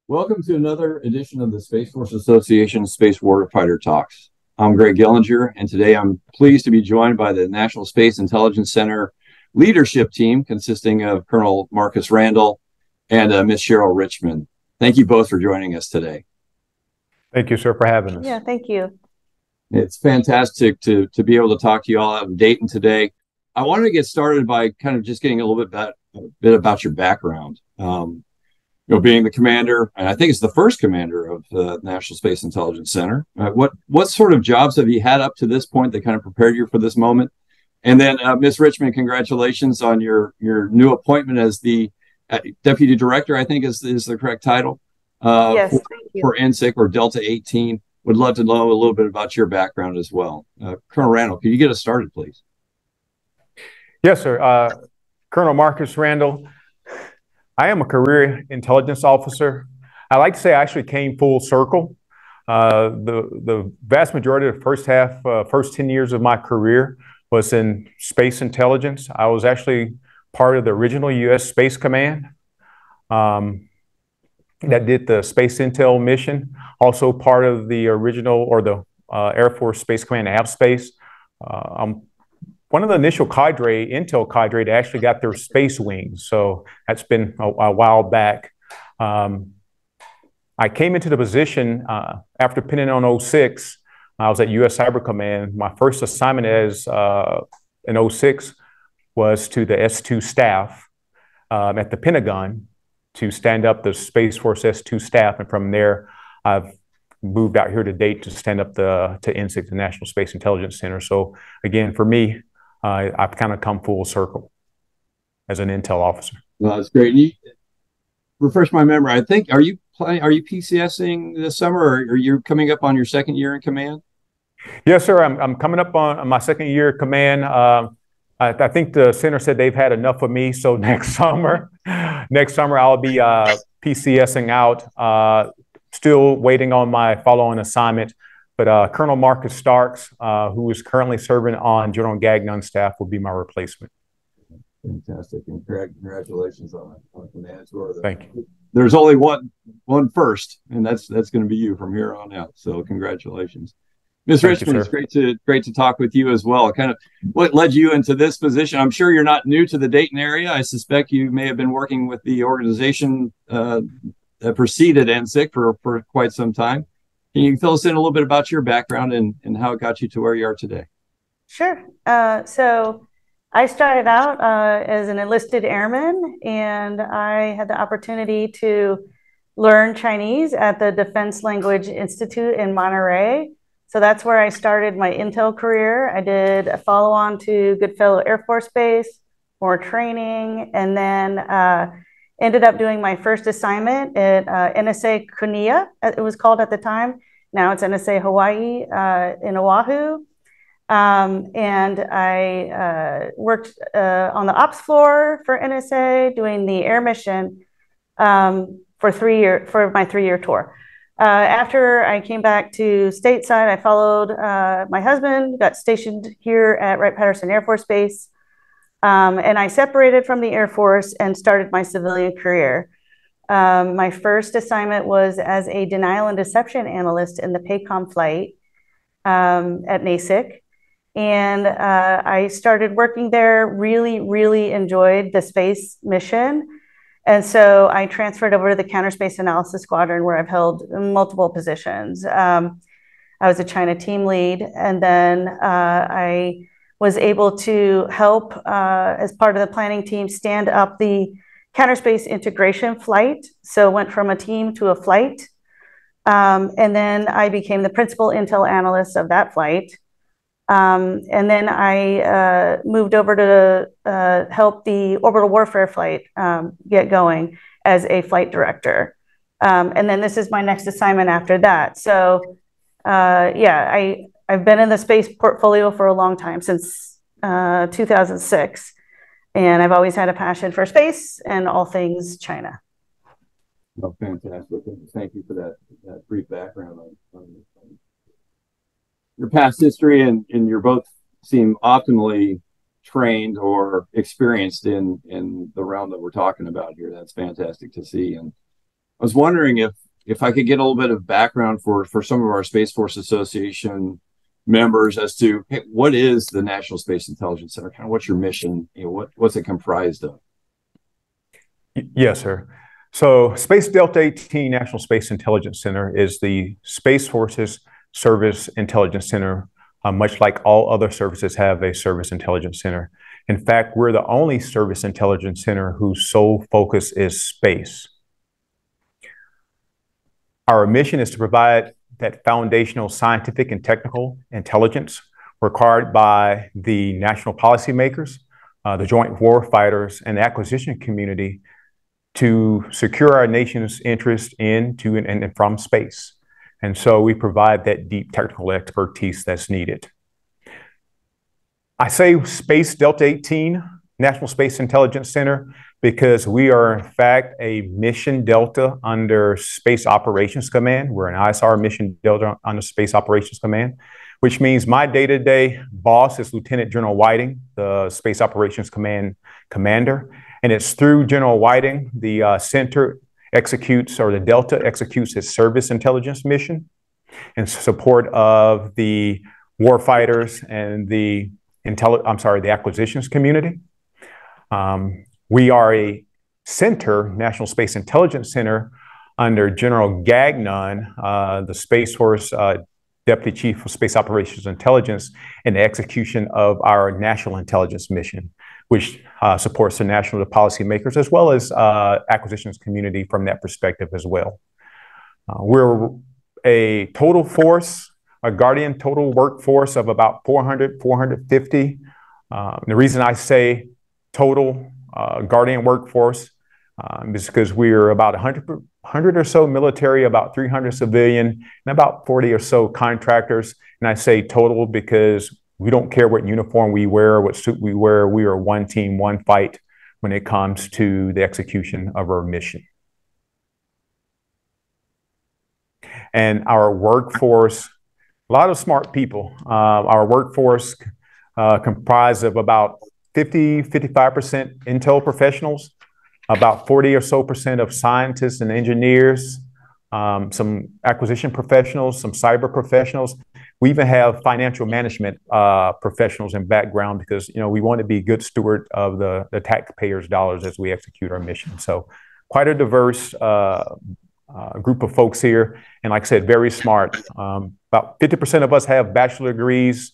Welcome to another edition of the Space Force Association Space Warfighter Talks. I'm Greg Gillinger, and today I'm pleased to be joined by the National Space Intelligence Center leadership team consisting of Colonel Marcus Randall and Ms. Cheryl Richmond. Thank you both for joining us today. Thank you, sir, for having us. Yeah, thank you. It's fantastic to be able to talk to you all out in Dayton today. I wanted to get started by kind of just getting a little bit about your background. Being the commander, and I think it's the first commander of the National Space Intelligence Center. What sort of jobs have you had up to this point that kind of prepared you for this moment? And then, Ms. Richmond, congratulations on your new appointment as the Deputy Director, I think is the correct title. Yes, thank you. For NSIC or Delta 18. Would love to know a little bit about your background as well. Colonel Randall, can you get us started, please? Yes, sir. Colonel Marcus Randall. I am a career intelligence officer. I like to say I actually came full circle. The vast majority of the first 10 years of my career was in space intelligence. I was actually part of the original U.S. Space Command that did the Space Intel mission, also part of the original or the Air Force Space Command AFSpace. I'm one of the initial Intel cadre that actually got their space wings. So that's been a while back. I came into the position after pinning on 06. I was at U.S. Cyber Command. My first assignment as in 06 was to the S2 staff at the Pentagon to stand up the Space Force S2 staff. And from there, I've moved out here to Dayton to stand up to NSIC, the National Space Intelligence Center. So again, for me, I've kind of come full circle as an intel officer. Well, that's great. You refresh my memory. I think are you PCSing this summer, or are you coming up on your second year in command? Yes, sir. I'm coming up on my second year of command. I think the center said they've had enough of me. So next summer I'll be PCSing out. Still waiting on my follow-on assignment. But Colonel Marcus Starks, who is currently serving on General Gagnon's staff, will be my replacement. Fantastic. And congratulations on command tour. Thank you. There's only one first, and that's going to be you from here on out. So congratulations. Ms. Richmond, it's great to talk with you as well. Kind of what led you into this position? I'm sure you're not new to the Dayton area. I suspect you may have been working with the organization that preceded NSIC for quite some time. Can you fill us in a little bit about your background and how it got you to where you are today? Sure. So I started out as an enlisted airman, and I had the opportunity to learn Chinese at the Defense Language Institute in Monterey. So that's where I started my intel career. I did a follow-on to Goodfellow Air Force Base, more training, and then ended up doing my first assignment at NSA Kunia, it was called at the time. Now it's NSA Hawaii in Oahu. And I worked on the ops floor for NSA doing the air mission for my 3-year tour. After I came back to stateside, I followed my husband, got stationed here at Wright Patterson Air Force Base. And I separated from the Air Force and started my civilian career. My first assignment was as a denial and deception analyst in the PACOM flight at NASIC. And I started working there, really enjoyed the space mission. And so I transferred over to the Counterspace Analysis Squadron, where I've held multiple positions. I was a China team lead, and then I was able to help, as part of the planning team, stand up the Counterspace integration flight. So went from a team to a flight. And then I became the principal intel analyst of that flight. And then I moved over to help the orbital warfare flight get going as a flight director. And then this is my next assignment after that. So I've been in the space portfolio for a long time, since 2006. And I've always had a passion for space and all things China. Oh, fantastic. Thank you for that brief background on your past history, and you both seem optimally trained or experienced in the realm that we're talking about here. That's fantastic to see. And I was wondering if I could get a little bit of background for some of our Space Force Association members as to, hey, what is the National Space Intelligence Center? Kind of what's your mission? What's it comprised of? Yes, sir. So Space Delta 18 National Space Intelligence Center is the Space Force's Service Intelligence Center, much like all other services have a Service Intelligence Center. In fact, we're the only Service Intelligence Center whose sole focus is space. Our mission is to provide that foundational scientific and technical intelligence required by the national policymakers, the joint warfighters, and the acquisition community to secure our nation's interest into and from space. And so we provide that deep technical expertise that's needed. I say Space Delta 18 National Space Intelligence Center because we are in fact a mission delta under Space Operations Command. We're an ISR mission delta under Space Operations Command, which means my day-to-day boss is Lieutenant General Whiting, the Space Operations Command commander. And it's through General Whiting, the center executes, or the Delta executes its service intelligence mission in support of the warfighters and the acquisitions community. We are a center, National Space Intelligence Center, under General Gagnon, the Space Force Deputy Chief of Space Operations Intelligence, in the execution of our national intelligence mission, which supports the national policymakers as well as acquisitions community from that perspective as well. We're a total force, a Guardian total workforce of about 400, 450. The reason I say total Guardian workforce is because we're about 100 or so military, about 300 civilian, and about 40 or so contractors. And I say total because we don't care what uniform we wear, what suit we wear. We are one team, one fight when it comes to the execution of our mission. And our workforce, a lot of smart people. Our workforce comprised of about 55% intel professionals, about 40 or so % of scientists and engineers, some acquisition professionals, some cyber professionals. We even have financial management professionals in background because, you know, we want to be good steward of the taxpayers' dollars as we execute our mission. So quite a diverse group of folks here. And like I said, very smart. About 50% of us have bachelor degrees,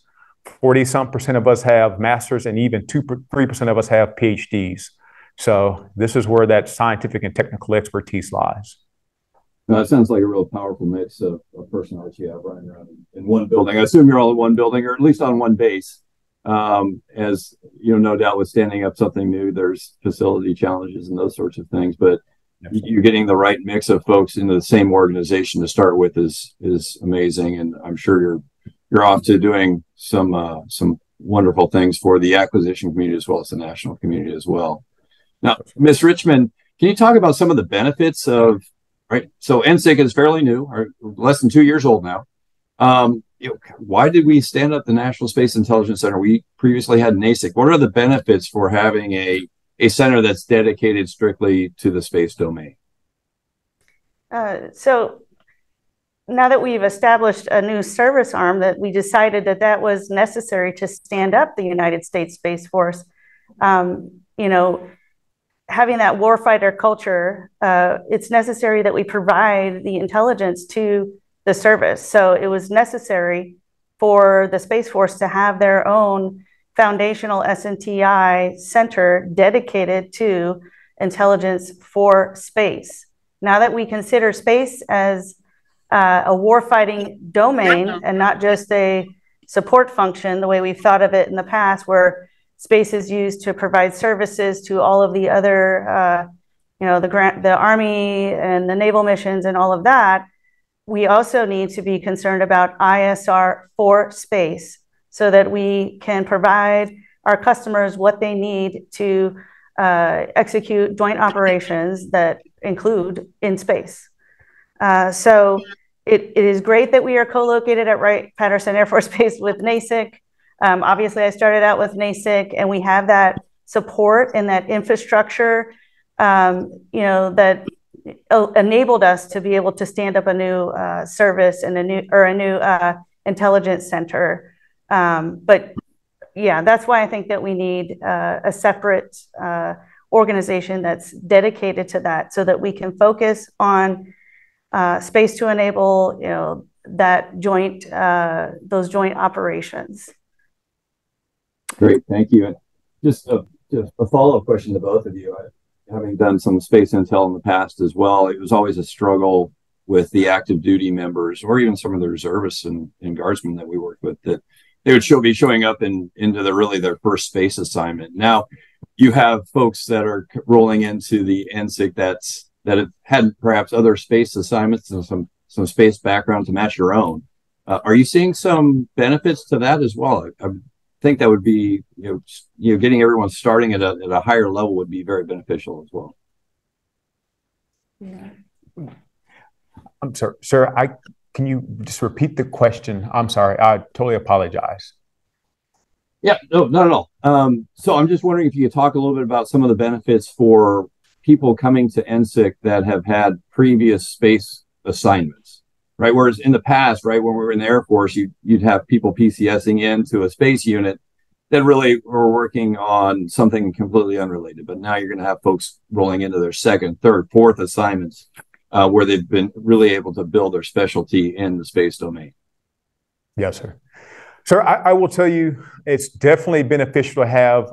40-some% of us have masters, and even 3% of us have PhDs. So this is where that scientific and technical expertise lies. Now, that sounds like a real powerful mix of personalities you have running around in one building. I assume you're all in one building, or at least on one base. As you know, no doubt with standing up something new, there's facility challenges and those sorts of things. But you're getting the right mix of folks into the same organization to start with is amazing, and I'm sure you're off to doing some wonderful things for the acquisition community as well as the national community as well. Now, Ms. Richmond, can you talk about some of the benefits of, right? So NSIC is fairly new, or less than 2 years old now. Why did we stand up the National Space Intelligence Center? We previously had NASIC. What are the benefits for having a center that's dedicated strictly to the space domain? So now that we've established a new service arm, that we decided that was necessary to stand up the United States Space Force. You know, having that warfighter culture, it's necessary that we provide the intelligence to the service. So it was necessary for the Space Force to have their own foundational SNTI center dedicated to intelligence for space. Now that we consider space as a warfighting domain and not just a support function, the way we've thought of it in the past, where space is used to provide services to all of the other, you know, the Army and the naval missions and all of that, we also need to be concerned about ISR for space so that we can provide our customers what they need to execute joint operations that include in space. So it is great that we are co-located at Wright Patterson Air Force Base with NASIC. Obviously, I started out with NASIC, and we have that support and that infrastructure, you know, that enabled us to be able to stand up a new service and a new intelligence center. But yeah, that's why I think that we need a separate organization that's dedicated to that, so that we can focus on space to enable, that joint, those joint operations. Great, thank you. And just a follow-up question to both of you. Having done some space intel in the past as well, it was always a struggle with the active duty members, or even some of the reservists and guardsmen that we worked with, that they would be showing up into their first space assignment. Now you have folks that are rolling into the NSIC that have had perhaps other space assignments and some space background to match your own. Are you seeing some benefits to that as well? I think that would be, getting everyone starting at a higher level would be very beneficial as well. Yeah. I'm sorry, sir. Can you just repeat the question? I'm sorry. I totally apologize. Yeah, no, not at all. So I'm just wondering if you could talk a little bit about some of the benefits for people coming to NSIC that have had previous space assignments, right? Whereas in the past, right, when we were in the Air Force, you'd have people PCSing into a space unit that really were working on something completely unrelated. But now you're going to have folks rolling into their second, third, fourth assignments where they've been really able to build their specialty in the space domain. Yes, sir. Sir, I will tell you, it's definitely beneficial to have,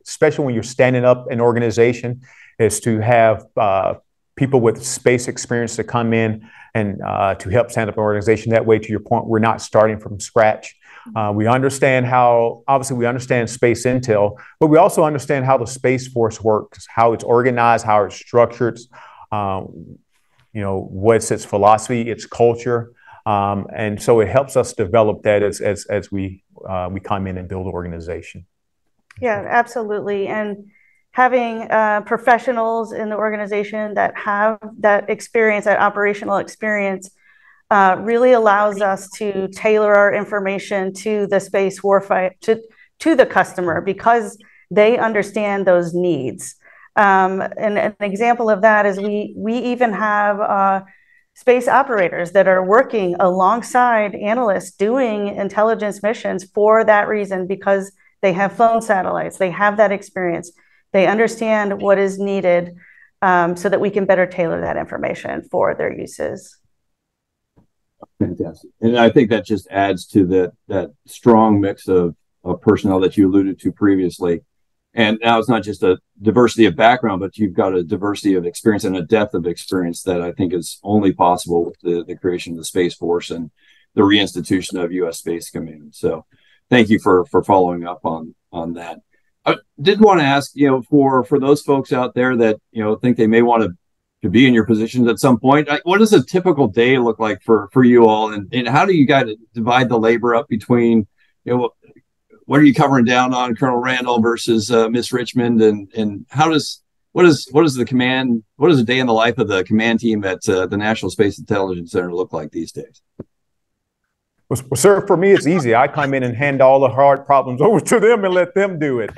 especially when you're standing up an organization, is to have people with space experience to come in and to help stand up an organization. That way, to your point, we're not starting from scratch. We understand obviously we understand space intel, but we also understand how the Space Force works, how it's organized, how it's structured, what's its philosophy, its culture. And so it helps us develop that as we come in and build an organization. Yeah, absolutely. And having professionals in the organization that have that experience, that operational experience, really allows us to tailor our information to the space warfighter, to the customer, because they understand those needs. And an example of that is we even have space operators that are working alongside analysts doing intelligence missions for that reason, because they have flown satellites, they have that experience, they understand what is needed, so that we can better tailor that information for their uses. Fantastic. And I think that just adds to that strong mix of personnel that you alluded to previously. And now it's not just a diversity of background, but you've got a diversity of experience and a depth of experience that I think is only possible with the creation of the Space Force and the reinstitution of U.S. Space Command. So thank you for following up on that. I did want to ask, for those folks out there that, think they may want to be in your positions at some point, what does a typical day look like for you all? And how do you guys divide the labor up between, what are you covering down on, Colonel Randall versus Miss Richmond, and what does a day in the life of the command team at the National Space Intelligence Center look like these days? Well, sir, for me, it's easy. I come in and hand all the hard problems over to them and let them do it.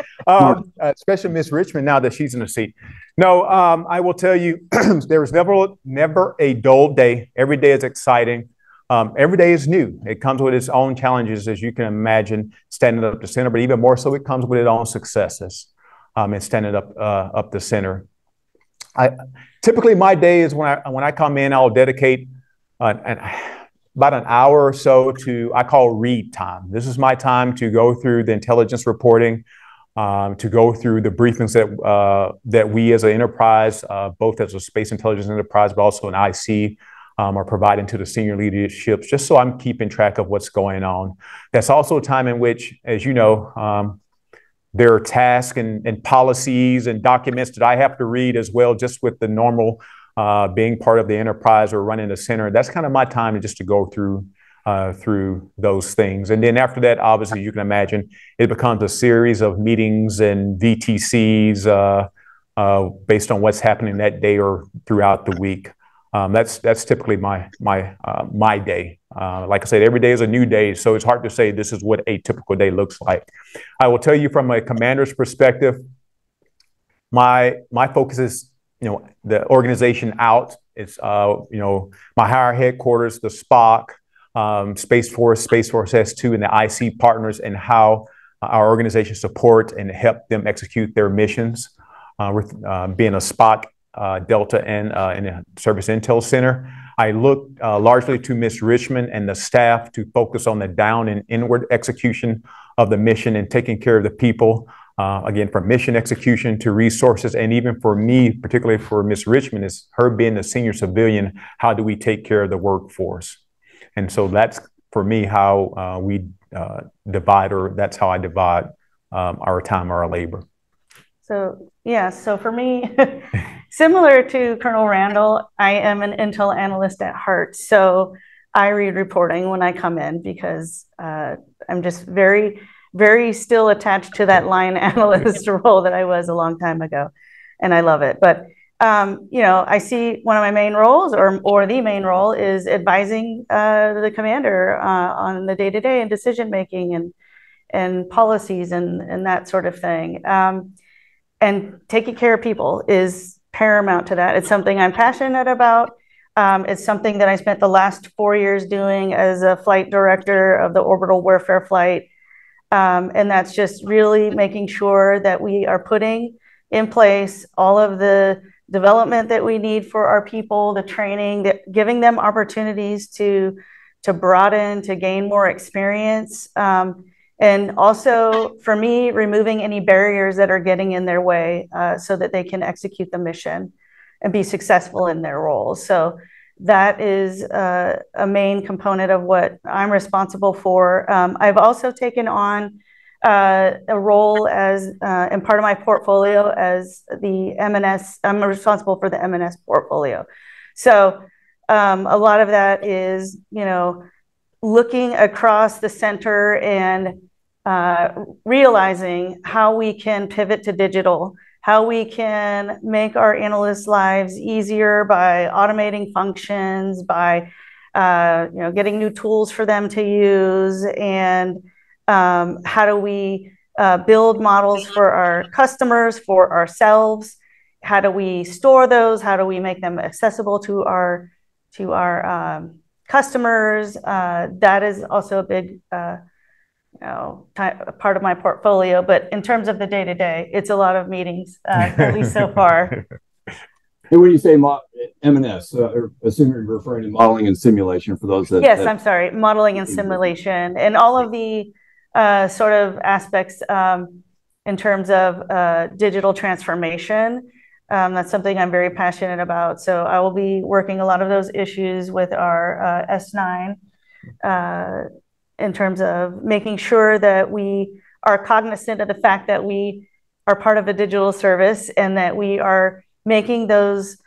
Especially Miss Richmond, now that she's in the seat. No, I will tell you, there is never a dull day. Every day is exciting. Every day is new. It comes with its own challenges, as you can imagine, standing up the center, but even more so, it comes with its own successes in standing up the center. Typically, my day is when I come in, I'll dedicate about an hour or so to, I call read time. This is my time to go through the intelligence reporting, to go through the briefings that we as an enterprise, both as a space intelligence enterprise, but also an IC, are providing to the senior leaderships, just so I'm keeping track of what's going on. That's also a time in which, as you know, there are tasks and policies and documents that I have to read as well, just with the normal being part of the enterprise or running the center. That's kind of my time just to go through those things. And then after that, obviously, you can imagine it becomes a series of meetings and VTCs based on what's happening that day or throughout the week. That's typically my day. Like I said, every day is a new day, so it's hard to say this is what a typical day looks like. I will tell you from a commander's perspective, my focus the organization out. It's, my higher headquarters, the SPOC, Space Force S2, and the IC partners, and how our organization support and help them execute their missions. With being a SPOC Delta and in a Service Intel Center, I look largely to Miss Richmond and the staff to focus on the down and inward execution of the mission and taking care of the people. Again, from mission execution to resources, and even for me, particularly for Miss Richmond, is her being a senior civilian, how do we take care of the workforce? And so that's, for me, how we divide, or that's how I divide our time, our labor. So, yeah, so for me, similar to Colonel Randall, I am an intel analyst at heart. So I read reporting when I come in because I'm just very still attached to that line analyst role that I was a long time ago, and I love it. But I see one of my main roles, or the main role, is advising the commander on the day-to-day and decision making and policies and that sort of thing. And taking care of people is paramount to that. It's something I'm passionate about. It's something that I spent the last 4 years doing as a flight director of the orbital warfare flight. And that's just really making sure that we are putting in place all of the development that we need for our people, the training, giving them opportunities to broaden, to gain more experience. And also, for me, removing any barriers that are getting in their way so that they can execute the mission and be successful in their roles. So that is a main component of what I'm responsible for. I've also taken on a role as, in part of my portfolio, as the M&S. I'm responsible for the M&S portfolio. So a lot of that is, looking across the center and realizing how we can pivot to digital, how we can make our analysts' lives easier by automating functions, by getting new tools for them to use, and how do we build models for our customers, for ourselves? How do we store those? How do we make them accessible to our customers? That is also a big part of my portfolio. But in terms of the day-to-day, it's a lot of meetings, at least so far. And when you say M&S, assume you're referring to modeling and simulation for those that... Yes, I'm sorry, modeling and simulation, and all of the sort of aspects in terms of digital transformation. That's something I'm very passionate about. So I will be working a lot of those issues with our S9 in terms of making sure that we are cognizant of the fact that we are part of a digital service and that we are making those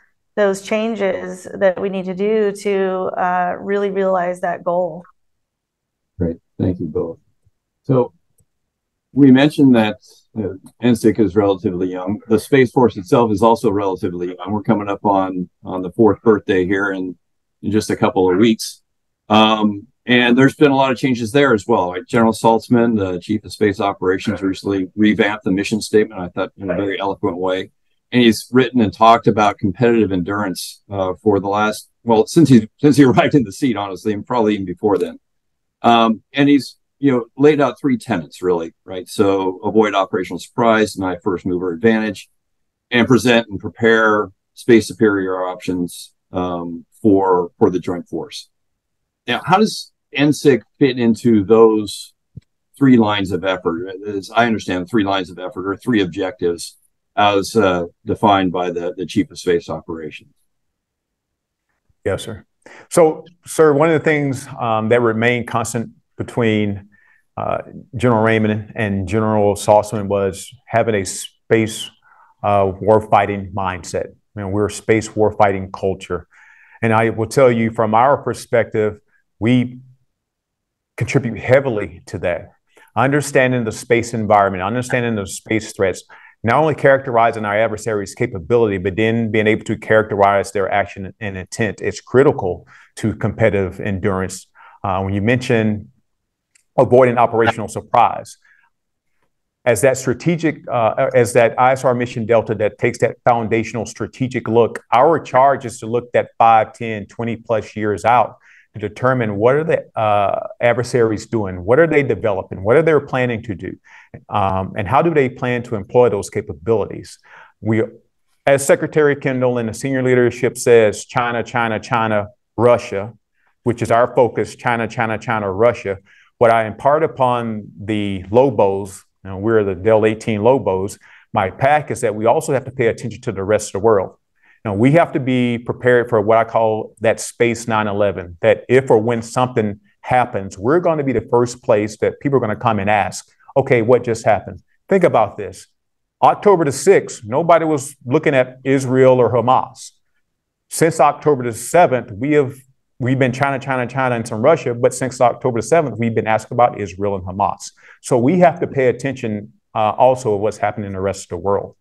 changes that we need to do to really realize that goal. Great, thank you both. So we mentioned that NSIC is relatively young. The Space Force itself is also relatively young. We're coming up on the 4th birthday here in just a couple of weeks. And there's been a lot of changes there as well. Right? General Saltzman, the Chief of Space Operations, recently revamped the mission statement, I thought, in a very eloquent way. And he's written and talked about competitive endurance for the last, well, since he arrived in the seat, honestly, and probably even before then. And he's laid out 3 tenets, really, right? So avoid operational surprise, deny first mover advantage, and present and prepare space superior options for the joint force. Now, how does NSIC fit into those 3 lines of effort? As I understand, 3 lines of effort, or 3 objectives as defined by the Chief of Space Operations. Yes, sir. So, sir, one of the things that remained constant between General Raymond and General Saltzman was having a space warfighting mindset. We're a space warfighting culture. And I will tell you, from our perspective, we contribute heavily to that. Understanding the space environment, understanding the space threats, not only characterizing our adversary's capability, but then being able to characterize their action and intent is critical to competitive endurance. When you mention avoiding operational surprise, as that strategic, as that ISR mission Delta that takes that foundational strategic look, our charge is to look that 5, 10, 20 plus years out to determine what are the adversaries doing, what are they developing, what are they planning to do, and how do they plan to employ those capabilities. We, as Secretary Kendall and the senior leadership says, China, China, China, Russia, which is our focus, China, China, China, Russia. What I impart upon the Lobos, we're the Del 18 Lobos, my pack is that we also have to pay attention to the rest of the world. Now, we have to be prepared for what I call that space 9/11, that if or when something happens, we're going to be the first place that people are going to come and ask, okay, what just happened? Think about this. October the 6th, nobody was looking at Israel or Hamas. Since October the 7th, we've been China, China, China, and some Russia, but since October the 7th, we've been asked about Israel and Hamas. So we have to pay attention also of what's happening in the rest of the world.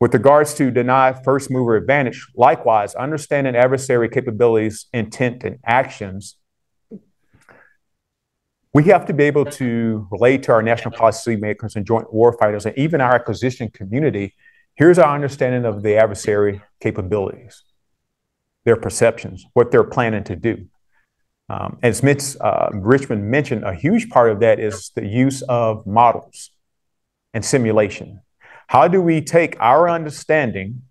With regards to deny first mover advantage, likewise, understanding adversary capabilities, intent, and actions, we have to be able to relate to our national policy makers and joint warfighters and even our acquisition community. Here's our understanding of the adversary capabilities, their perceptions, what they're planning to do. As Richmond mentioned, a huge part of that is the use of models and simulation. How do we take our understanding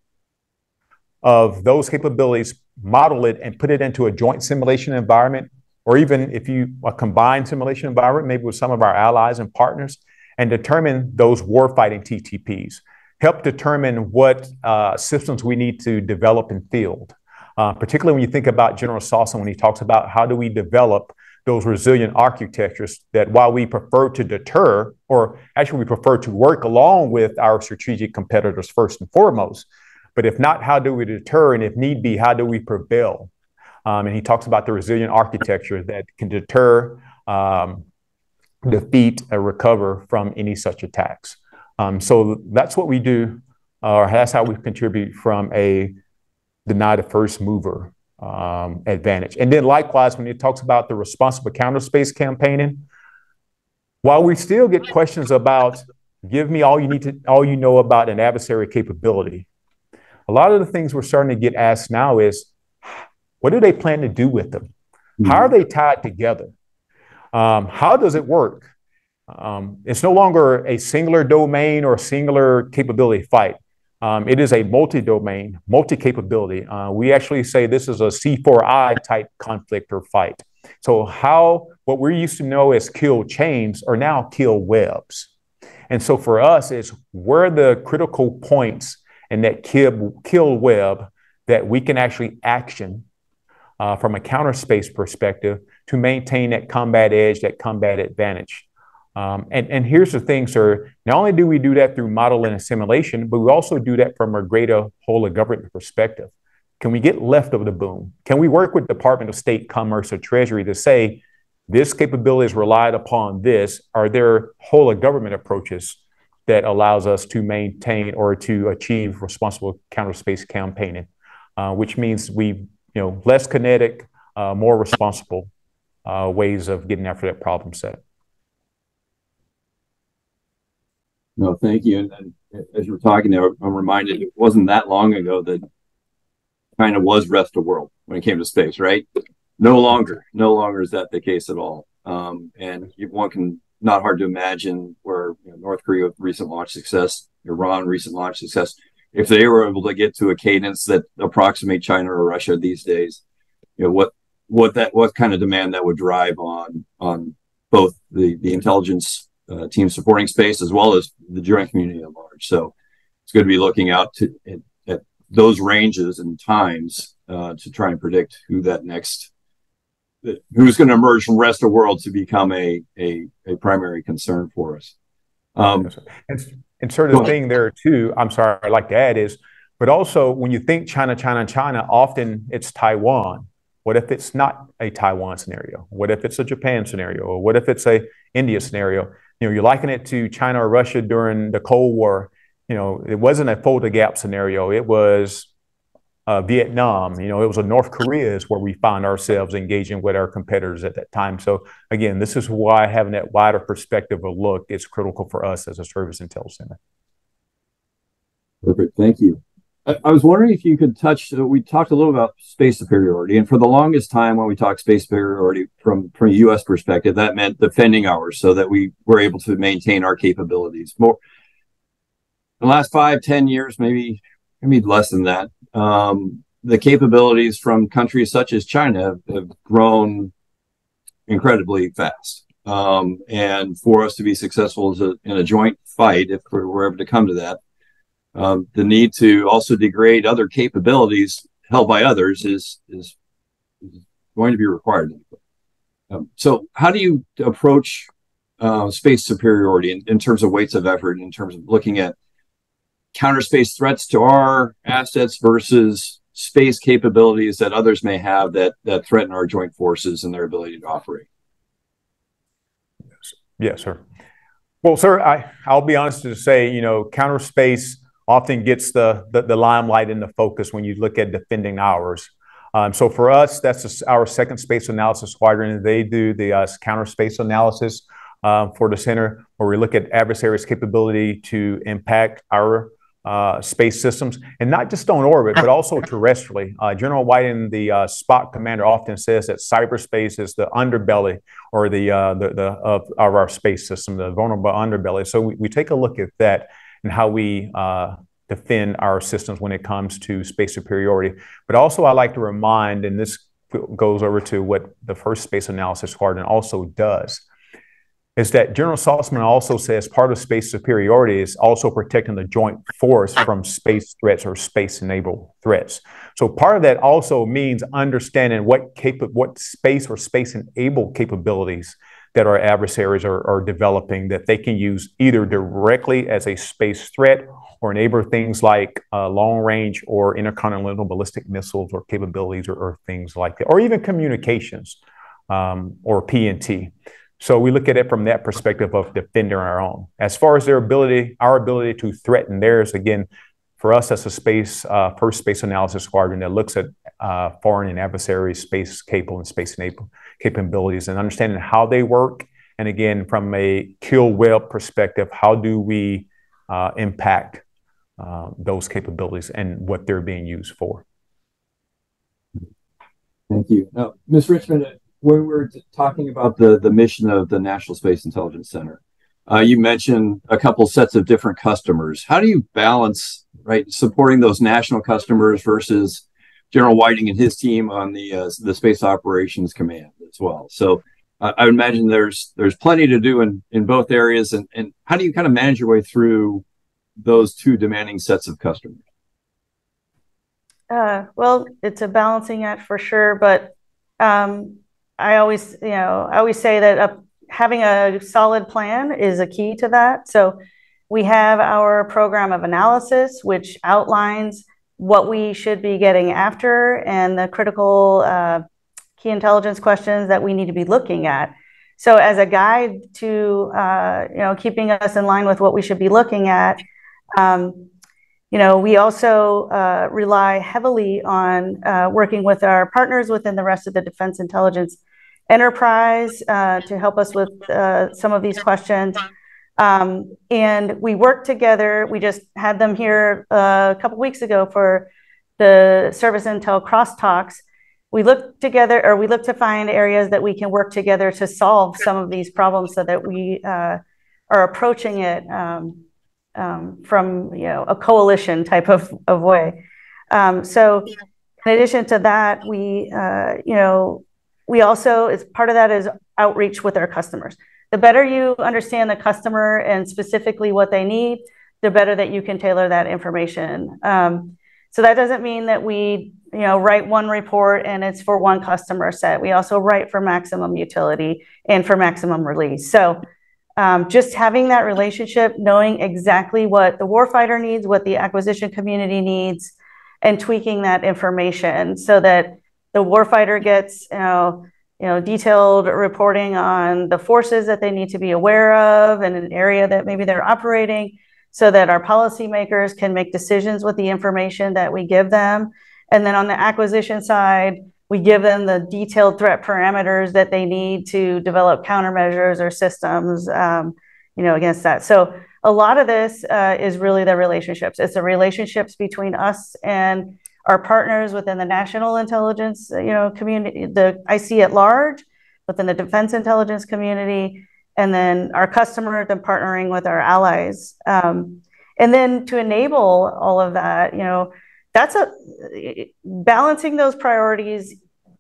of those capabilities, model it, and put it into a joint simulation environment, or even if you a combined simulation environment, maybe with some of our allies and partners, and determine those warfighting TTPs, help determine what systems we need to develop in field. Particularly when you think about General Salson, when he talks about how do we develop those resilient architectures that while we prefer to deter, or actually we prefer to work along with our strategic competitors first and foremost, but if not, how do we deter? And if need be, how do we prevail? And he talks about the resilient architecture that can deter, defeat, or recover from any such attacks. So that's what we do, or that's how we contribute from a deny the first mover advantage. And then likewise, when it talks about the responsible counterspace campaigning, while we still get questions about, give me all you know about an adversary capability, a lot of the things we're starting to get asked now is, what do they plan to do with them? How are they tied together? How does it work? It's no longer a singular domain or a singular capability fight. It is a multi-domain, multi-capability. We actually say this is a C4I type conflict or fight. So what we used to know as kill chains are now kill webs. And so for us, it's where are the critical points in that kill web that we can actually action from a counterspace perspective to maintain that combat edge, that combat advantage. And here's the thing, sir, not only do we do that through modeling and simulation, but we also do that from a greater whole of government perspective. Can we get left of the boom? Can we work with Department of State, Commerce, or Treasury to say, this capability is relied upon this? Are there whole of government approaches that allows us to maintain or to achieve responsible counterspace campaigning, which means less kinetic, more responsible ways of getting after that problem set. No, thank you. And as you were talking there, I'm reminded it wasn't that long ago that China was rest of world when it came to space, right? No longer is that the case at all. And one can not hard to imagine where North Korea with recent launch success, Iran recent launch success, if they were able to get to a cadence that approximate China or Russia these days, what kind of demand that would drive on both the intelligence team supporting space as well as the joint community at large. So it's going to be looking out at those ranges and times to try and predict who's going to emerge from rest of the world to become a primary concern for us. And sort of the thing there too, I'm sorry, I'd like to add is, but also when you think China, often it's Taiwan. What if it's not a Taiwan scenario? What if it's a Japan scenario? Or what if it's a India scenario? You're likening it to China or Russia during the Cold War. It wasn't a fold the gap scenario. It was Vietnam. You know, it was North Korea is where we found ourselves engaging with our competitors at that time. So again, this is why having that wider perspective of look is critical for us as a service intel center. Perfect. Thank you. I was wondering if you could touch, we talked a little about space superiority, and for the longest time when we talked space superiority from a U.S. perspective, that meant defending ours so that we were able to maintain our capabilities. More in the last 5-10 years, maybe less than that, the capabilities from countries such as China have grown incredibly fast. And for us to be successful in a joint fight, if we were ever to come to that, the need to also degrade other capabilities held by others is going to be required. So how do you approach space superiority in terms of weights of effort, in terms of looking at counterspace threats to our assets versus space capabilities that others may have that threaten our joint forces and their ability to operate? Yes, sir. Well, sir, I'll be honest to say, you know, counterspace often gets the limelight and the focus when you look at defending ours. So for us, that's our second Space Analysis Squadron. They do the counterspace analysis for the center, where we look at adversaries' capability to impact our space systems, and not just on orbit, but also terrestrially. General White, and the SPOT commander, often says that cyberspace is the underbelly, or of our space system, the vulnerable underbelly. So we take a look at that and how we defend our systems when it comes to space superiority. But also, I like to remind, and this goes over to what the first Space Analysis Squadron also does, is that General Saltzman also says part of space superiority is also protecting the joint force from space threats or space-enabled threats. So part of that also means understanding what space or space-enabled capabilities that our adversaries are developing that they can use either directly as a space threat or enable things like long-range or intercontinental ballistic missiles or capabilities or things like that, or even communications or PNT. So we look at it from that perspective of defending our own. As far as our ability to threaten theirs, again, for us as a first Space Analysis Squadron that looks at foreign and adversary space capable and space-enabled capabilities and understanding how they work. And again, from a kill web perspective, how do we impact those capabilities and what they're being used for? Thank you. Now, Ms. Richmond, when we're talking about the mission of the National Space Intelligence Center, you mentioned a couple sets of different customers. How do you balance, right, supporting those national customers versus General Whiting and his team on the Space Operations Command as well? So I would imagine there's plenty to do in both areas. And how do you kind of manage your way through those two demanding sets of customers? Well, it's a balancing act for sure, but I always say that having a solid plan is a key to that. So we have our program of analysis, which outlines what we should be getting after and the critical key intelligence questions that we need to be looking at. So as a guide to keeping us in line with what we should be looking at, we also rely heavily on working with our partners within the rest of the defense intelligence enterprise to help us with some of these questions. And we work together. We just had them here a couple weeks ago for the Service Intel Crosstalks. We look together, or we look to find areas that we can work together to solve some of these problems so that we are approaching it from a coalition type of way. So in addition to that, we also, as part of that, is outreach with our customers. The better you understand the customer and specifically what they need, the better that you can tailor that information. So that doesn't mean that we write one report and it's for one customer set. We also write for maximum utility and for maximum release. So just having that relationship, knowing exactly what the warfighter needs, what the acquisition community needs, and tweaking that information so that the warfighter gets detailed reporting on the forces that they need to be aware of and an area that maybe they're operating, so that our policymakers can make decisions with the information that we give them, And then on the acquisition side, we give them the detailed threat parameters that they need to develop countermeasures or systems, against that. So a lot of this is really the relationships. It's the relationships between us and our partners within the national intelligence, community, the IC at large, within the defense intelligence community, and then our customers and partnering with our allies. And then to enable all of that, that's balancing those priorities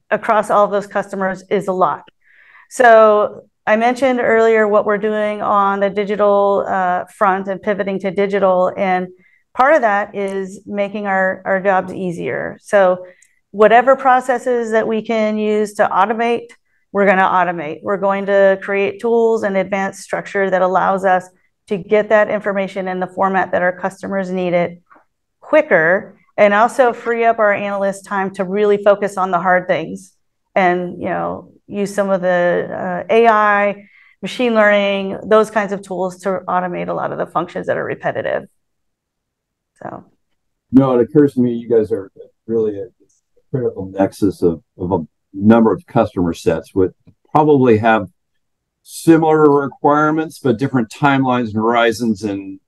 across all of those customers is a lot. So I mentioned earlier what we're doing on the digital front and pivoting to digital. And part of that is making our jobs easier. So whatever processes that we can use to automate, we're going to automate. We're going to create tools and advanced structure that allows us to get that information in the format that our customers need it quicker, and also free up our analysts' time to really focus on the hard things and, use some of the AI, machine learning, those kinds of tools to automate a lot of the functions that are repetitive. So. No, it occurs to me you guys are really a critical nexus of a number of customer sets would probably have similar requirements, but different timelines and horizons and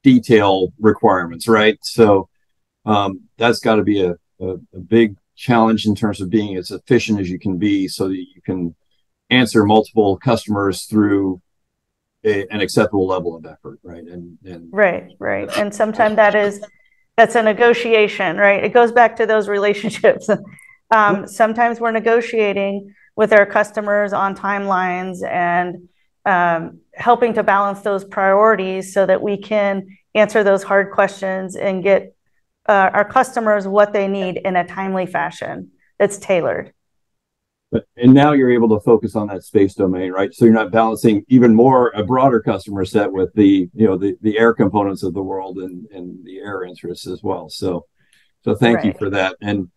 detail requirements, right? So that's got to be a big challenge in terms of being as efficient as you can be so that you can answer multiple customers through an acceptable level of effort, right? And right. And sometimes that's a negotiation, right? It goes back to those relationships. Sometimes we're negotiating with our customers on timelines and helping to balance those priorities so that we can answer those hard questions and get our customers what they need in a timely fashion that's tailored. And now you're able to focus on that space domain, right? So you're not balancing even more a broader customer set with the air components of the world and the air interests as well. So thank you for that. And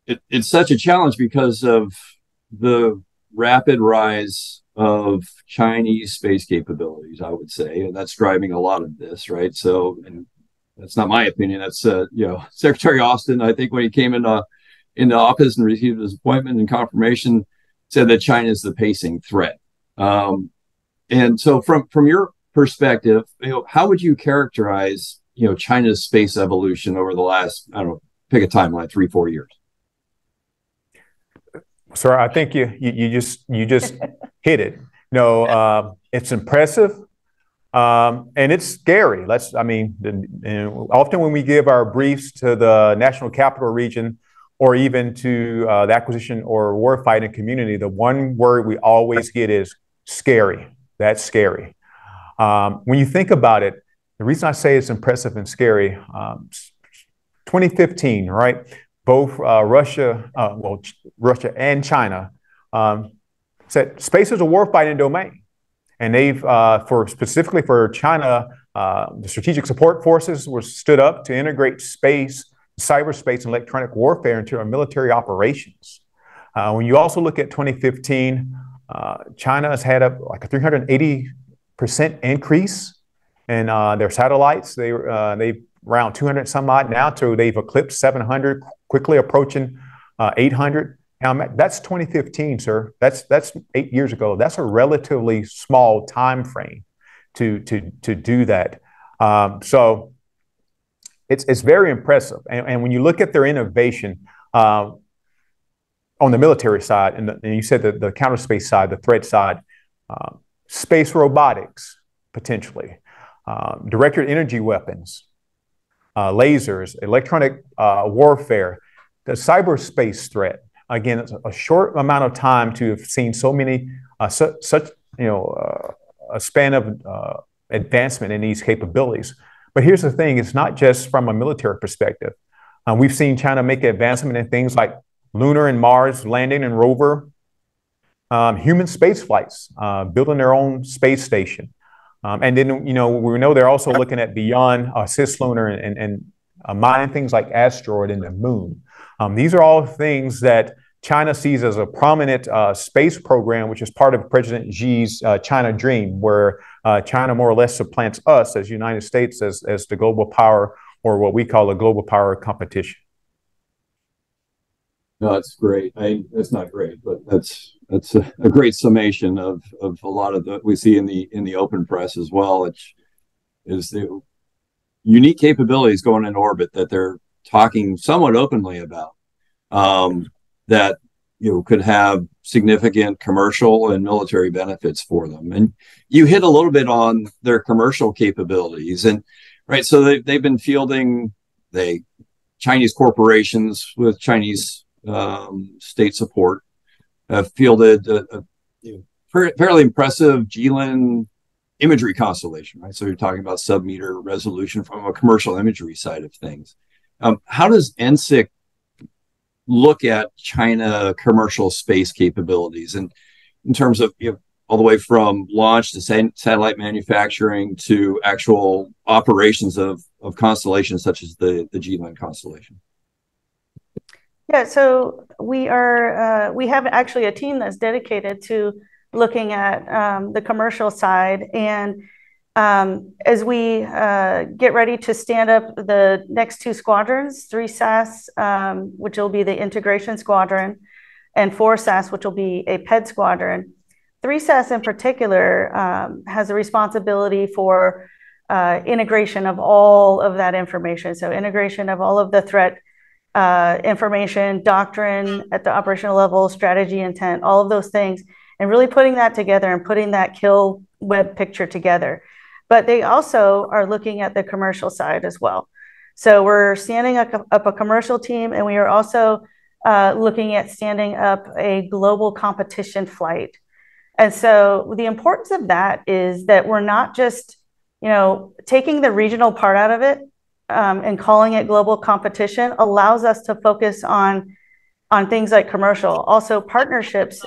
it's such a challenge because of the rapid rise of Chinese space capabilities, I would say, and that's driving a lot of this, right? So, and that's not my opinion. That's Secretary Austin, I think, when he came into office and received his appointment and confirmation, said that China is the pacing threat. And so, from your perspective, how would you characterize China's space evolution over the last, I don't know, pick a timeline, 3-4 years? Sir, I think you just hit it. It's impressive. And it's scary. Often when we give our briefs to the National Capital Region or even to the acquisition or warfighting community, the one word we always get is scary. That's scary. When you think about it, the reason I say it's impressive and scary, 2015, right? Both Russia and China said space is a warfighting domain. And they've, specifically for China, the strategic support forces were stood up to integrate space, cyberspace, and electronic warfare into our military operations. When you also look at 2015, China has had a 380% increase in their satellites. They around 200 some odd now, so they've eclipsed 700, quickly approaching 800. Now, that's 2015, sir. That's 8 years ago. That's a relatively small time frame to do that. So it's very impressive. And when you look at their innovation on the military side, and you said the counterspace side, the threat side, space robotics, potentially, directed energy weapons, lasers, electronic warfare, the cyberspace threat. Again, it's a short amount of time to have seen so many, a span of advancement in these capabilities. But here's the thing, it's not just from a military perspective. We've seen China make advancement in things like lunar and Mars landing and rover, human space flights, building their own space station. And then, we know they're also looking at beyond cislunar and mining things like asteroid and the moon. These are all things that China sees as a prominent space program, which is part of President Xi's China dream, where China more or less supplants us as United States as the global power, or what we call a global power competition. No, it's great. It's not great, but that's a great summation of a lot of the we see in the open press as well, which is the unique capabilities going in orbit that they're talking somewhat openly about, that could have significant commercial and military benefits for them. And you hit a little bit on their commercial capabilities, and right, so they've been fielding Chinese corporations with Chinese state support have fielded a fairly impressive GLIN imagery constellation, right? So you're talking about sub-meter resolution from a commercial imagery side of things. How does NSIC look at China commercial space capabilities, and in terms of all the way from launch to satellite manufacturing to actual operations of constellations such as the GLIN constellation? Yeah, so we have actually a team that's dedicated to looking at the commercial side, and as we get ready to stand up the next two squadrons, 3 SAS, which will be the integration squadron, and 4 SAS, which will be a PED squadron. 3 SAS in particular has a responsibility for integration of all of that information. So integration of all of the threat information, doctrine at the operational level, strategy, intent, all of those things, and really putting that together and putting that kill web picture together. But they also are looking at the commercial side as well. So we're standing up a commercial team, and we are also looking at standing up a global competition flight. And so the importance of that is that we're not just, taking the regional part out of it and calling it global competition allows us to focus on things like commercial, also partnerships,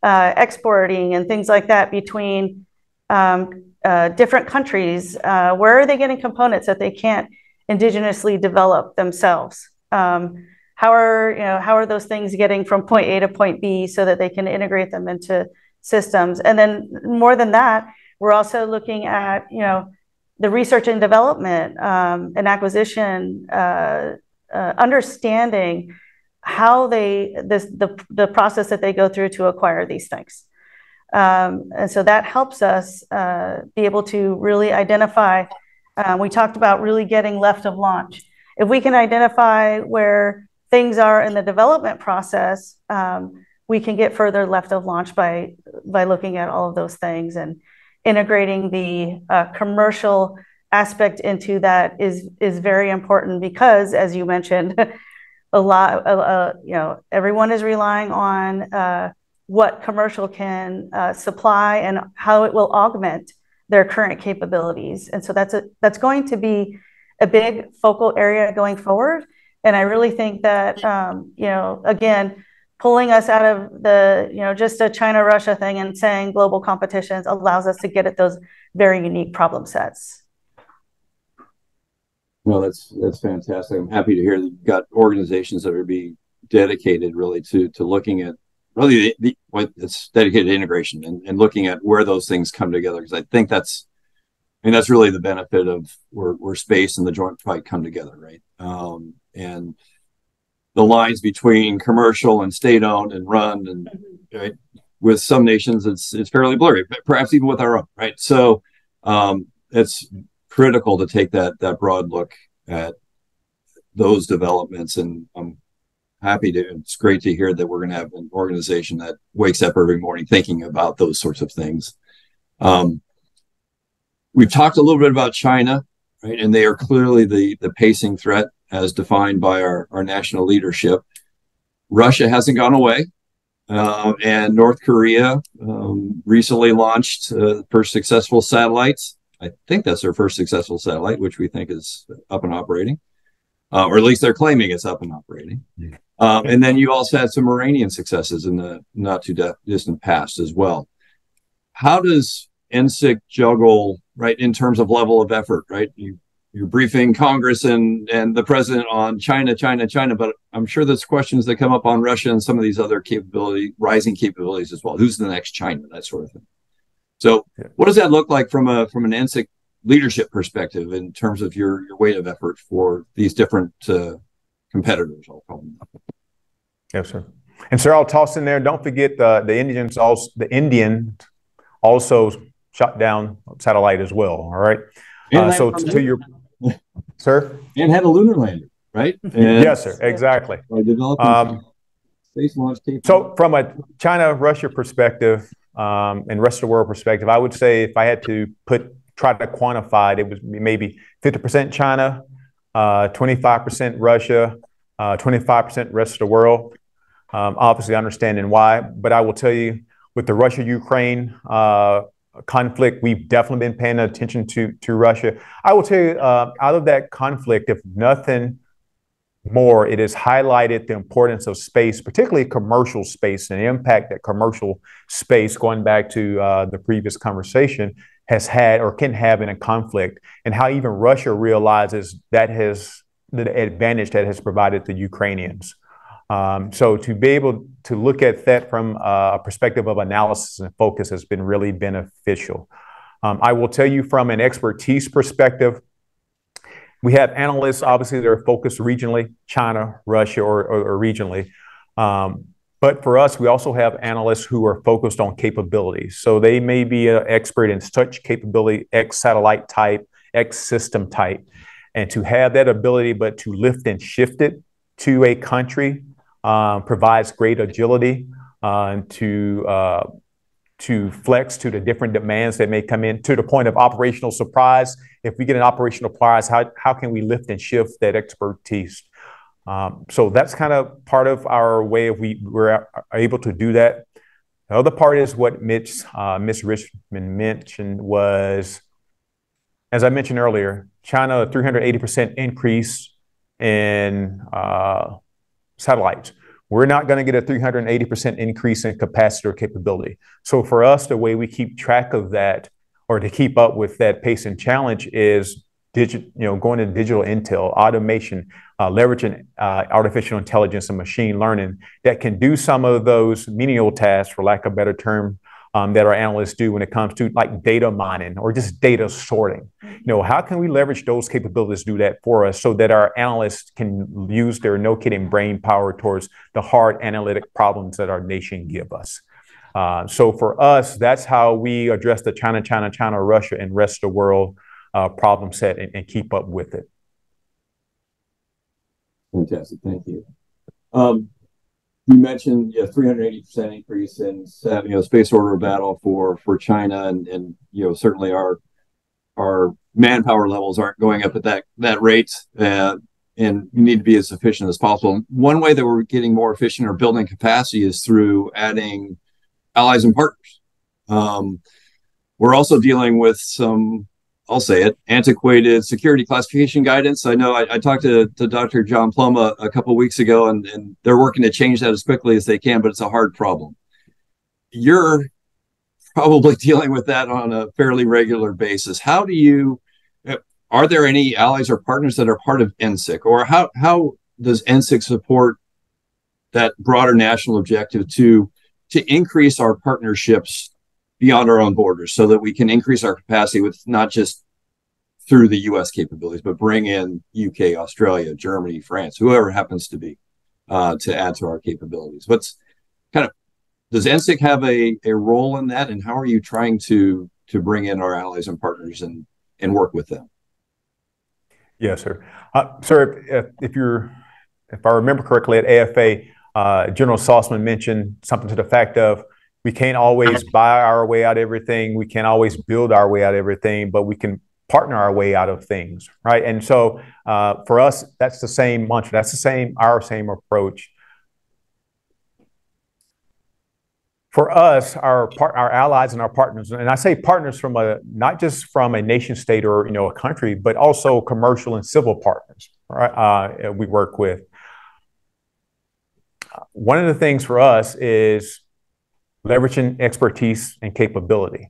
exporting and things like that between different countries. Where are they getting components that they can't indigenously develop themselves? How are those things getting from point A to point B so that they can integrate them into systems? And then more than that, we're also looking at the research and development and acquisition, understanding how the process that they go through to acquire these things. And so that helps us be able to really identify. We talked about really getting left of launch. If we can identify where things are in the development process, we can get further left of launch by looking at all of those things, and integrating the commercial aspect into that is very important because, as you mentioned, everyone is relying on what commercial can supply and how it will augment their current capabilities. And so that's going to be a big focal area going forward. And I really think that, again, pulling us out of the, just a China-Russia thing and saying global competitions allows us to get at those very unique problem sets. Well, that's fantastic. I'm happy to hear that you've got organizations that are being dedicated really to looking at really it's dedicated to integration and looking at where those things come together. Because I think that's really the benefit of where space and the joint fight come together, right? And the lines between commercial and state-owned and run, and right, with some nations it's fairly blurry, perhaps even with our own, right? So it's critical to take that broad look at those developments, and I'm happy to. It's great to hear that we're going to have an organization that wakes up every morning thinking about those sorts of things. We've talked a little bit about China, right? And they are clearly the pacing threat as defined by our national leadership. Russia hasn't gone away, and North Korea recently launched first successful satellites. I think that's their first successful satellite, which we think is up and operating, or at least they're claiming it's up and operating. And then you also had some Iranian successes in the not too distant past as well. How does NSIC juggle, right, in terms of level of effort, right? You're briefing Congress and the president on China, but I'm sure there's questions that come up on Russia and some of these other rising capabilities as well. Who's the next China, that sort of thing. So what does that look like from an NSIC leadership perspective in terms of your weight of effort for these different competitors, I'll call them? Yes, sir. And sir, I'll toss in there, don't forget the Indians also shot down satellite as well, all right? So to your, sir? And had a lunar lander, right? And yes, sir, exactly. Space launch so from a China-Russia perspective and rest of the world perspective, I would say if I had to try to quantify it, it was maybe 50% China, 25% Russia, 25% rest of the world. Obviously understanding why, but I will tell you with the Russia-Ukraine conflict, we've definitely been paying attention to Russia. I will tell you, out of that conflict, if nothing more, it has highlighted the importance of space, particularly commercial space, and the impact that commercial space, going back to the previous conversation, has had or can have in a conflict, and how even Russia realizes that has the advantage that has provided the Ukrainians. So to be able to look at that from a perspective of analysis and focus has been really beneficial. I will tell you from an expertise perspective, we have analysts, obviously, that are focused regionally, China, Russia, or regionally. But for us, we also have analysts who are focused on capabilities. So they may be an expert in such capability, X satellite type, X system type. And to have that ability, but to lift and shift it to a country provides great agility to flex to the different demands that may come in, to the point of operational surprise. If we get an operational surprise, how can we lift and shift that expertise? So that's kind of part of our way of we're able to do that. The other part is what Miss Richmond mentioned was, as I mentioned earlier, China, a 380% increase in satellites. We're not going to get a 380% increase in capacity or capability. So for us, the way we keep track of that, or to keep up with that pace and challenge, is going to digital intel, automation, leveraging artificial intelligence and machine learning that can do some of those menial tasks, for lack of a better term, that our analysts do when it comes to like data mining or just data sorting. How can we leverage those capabilities to do that for us so that our analysts can use their no-kidding brain power towards the hard analytic problems that our nation give us? So for us, that's how we address the China, Russia, and rest of the world problem set and keep up with it. Fantastic, thank you. You mentioned 380% increase in space order battle for China, and certainly our manpower levels aren't going up at that rate, and we need to be as efficient as possible. One way that we're getting more efficient or building capacity is through adding allies and partners. We're also dealing with some, I'll say it, antiquated security classification guidance. I know I talked to Dr. John Pluma a couple of weeks ago, and they're working to change that as quickly as they can, but it's a hard problem. You're probably dealing with that on a fairly regular basis. Are there any allies or partners that are part of NSIC, or how does NSIC support that broader national objective to increase our partnerships beyond our own borders, so that we can increase our capacity with not just through the U.S. capabilities, but bring in UK, Australia, Germany, France, whoever happens to be, to add to our capabilities? Does NSIC have a role in that, and how are you trying to bring in our allies and partners and work with them? Yes, sir. Sir, if I remember correctly, at AFA, General Saltzman mentioned something to the fact of, we can't always buy our way out of everything. We can't always build our way out of everything, but we can partner our way out of things, right? And so for us, that's the same mantra. That's our same approach. For us, our allies and our partners, and I say partners from not just from a nation state or a country, but also commercial and civil partners, right? We work with. One of the things for us is leveraging expertise and capability,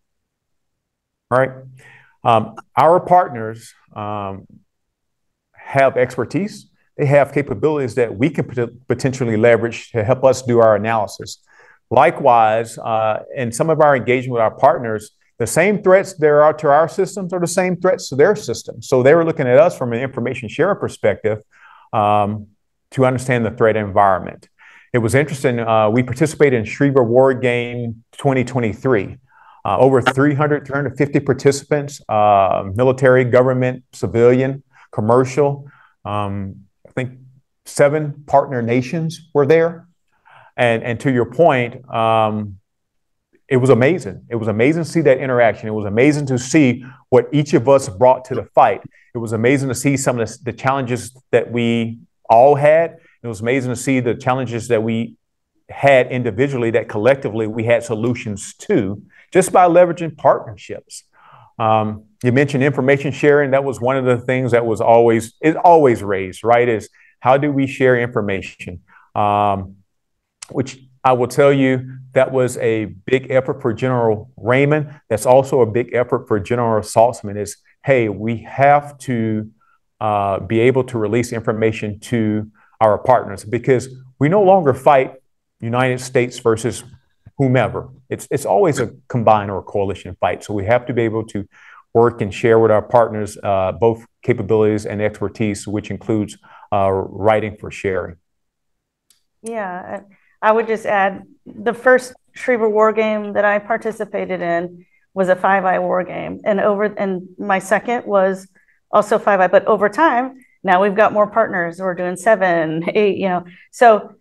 right? Our partners have expertise. They have capabilities that we can potentially leverage to help us do our analysis. Likewise, in some of our engagement with our partners, the same threats there are to our systems are the same threats to their systems. So they were looking at us from an information sharing perspective to understand the threat environment. It was interesting. We participated in Shriver War Game 2023. Over 350 participants, military, government, civilian, commercial. I think 7 partner nations were there. And to your point, it was amazing. It was amazing to see that interaction. It was amazing to see what each of us brought to the fight. It was amazing to see some of the challenges that we all had. It was amazing to see the challenges that we had individually that collectively we had solutions to just by leveraging partnerships. You mentioned information sharing. That was one of the things that was always raised, right? Is how do we share information? Which I will tell you, that was a big effort for General Raymond. That's also a big effort for General Saltzman is, hey, we have to be able to release information to our partners because we no longer fight United States versus whomever. It's always a combined or a coalition fight. So we have to be able to work and share with our partners both capabilities and expertise, which includes writing for sharing. Yeah, I would just add the first Shriver War Game that I participated in was a 5i war game, and my second was also 5i. But over time, now we've got more partners. We're doing 7, 8. So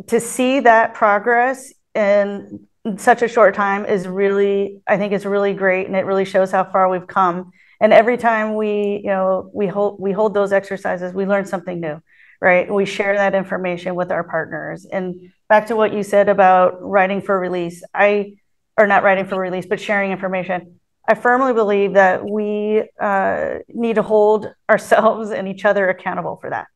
to see that progress in such a short time is really, I think, it's really great, and it really shows how far we've come. And every time we hold those exercises, we learn something new. Right. We share that information with our partners. And back to what you said about writing for release, or not writing for release, but sharing information. I firmly believe that we need to hold ourselves and each other accountable for that.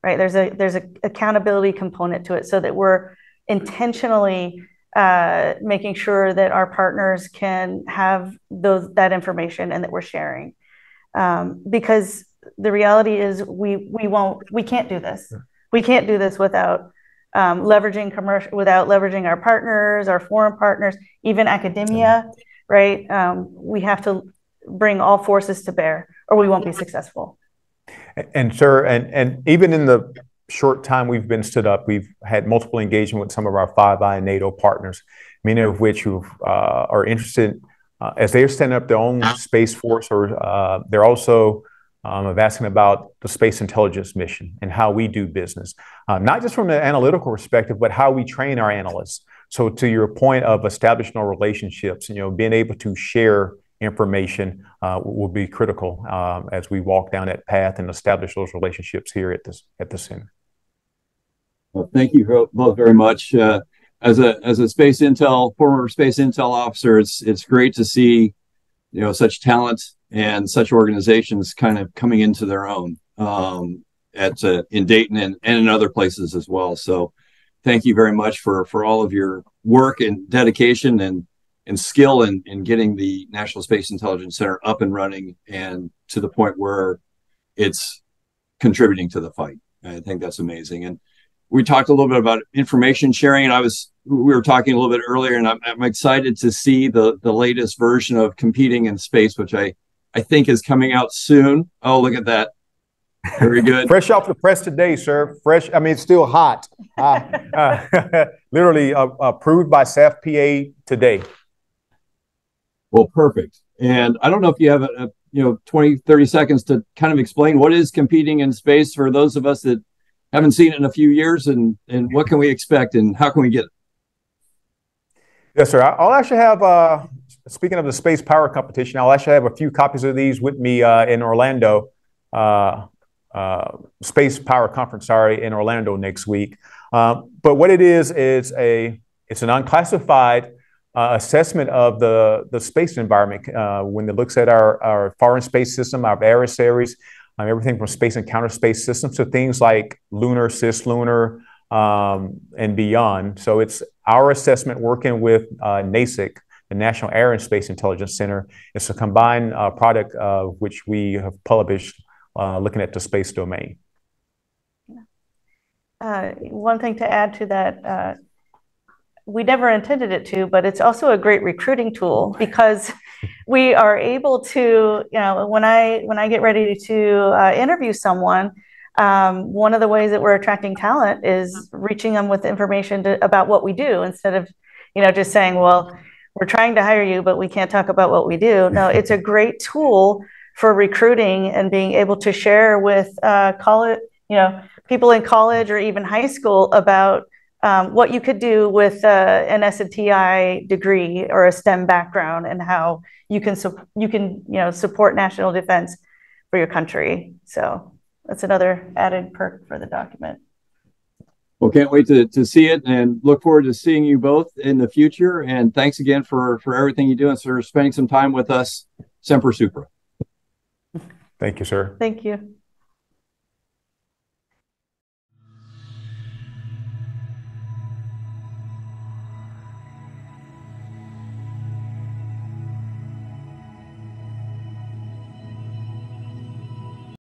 Right. There's a accountability component to it so that we're intentionally making sure that our partners can have that information and that we're sharing. Because the reality is we can't do this. We can't do this without leveraging our partners, our foreign partners, even academia, right? We have to bring all forces to bear or we won't be successful. And sir, and even in the short time we've been stood up, we've had multiple engagement with some of our 5i and NATO partners, many of which who are interested as they're standing up their own space force, or they're also asking about the space intelligence mission and how we do business, not just from an analytical perspective, but how we train our analysts. So to your point of establishing our relationships, being able to share information will be critical as we walk down that path and establish those relationships here at the center. Well, thank you both very much. As a space intel, former space intel officer, it's great to see such talent and such organizations kind of coming into their own in Dayton and in other places as well. So thank you very much for all of your work and dedication and skill in getting the National Space Intelligence Center up and running and to the point where it's contributing to the fight. I think that's amazing. And we talked a little bit about information sharing, and we were talking a little bit earlier, and I'm excited to see the latest version of Competing in Space, which I think is coming out soon. Oh, look at that. Very good. Fresh off the press today, sir. Fresh. I mean, it's still hot. Literally approved by SAFPA today. Well, perfect. And I don't know if you have 20, 30 seconds to kind of explain what is Competing in Space for those of us that haven't seen it in a few years, and what can we expect and how can we get it? Yes, sir. I'll actually have, speaking of the space power competition, I'll actually have a few copies of these with me in Orlando, Space Power Conference, in Orlando next week. But what it is it's an unclassified assessment of the space environment when it looks at our foreign space system, our adversaries, everything from space and counterspace systems to things like lunar, cislunar, and beyond. So it's our assessment working with NASIC, the National Air and Space Intelligence Center. It's a combined product which we have published looking at the space domain. One thing to add to that, we never intended it to, but it's also a great recruiting tool because we are able to, when I get ready to interview someone, one of the ways that we're attracting talent is reaching them with information about what we do, instead of, just saying, well, we're trying to hire you, but we can't talk about what we do. No, it's a great tool for recruiting and being able to share with college, people in college or even high school about what you could do with an SWT degree or a STEM background, and how you can support national defense for your country. So that's another added perk for the document. Well, can't wait to see it, and look forward to seeing you both in the future. And thanks again for everything you do and for spending some time with us. Semper Supra. Thank you, sir. Thank you.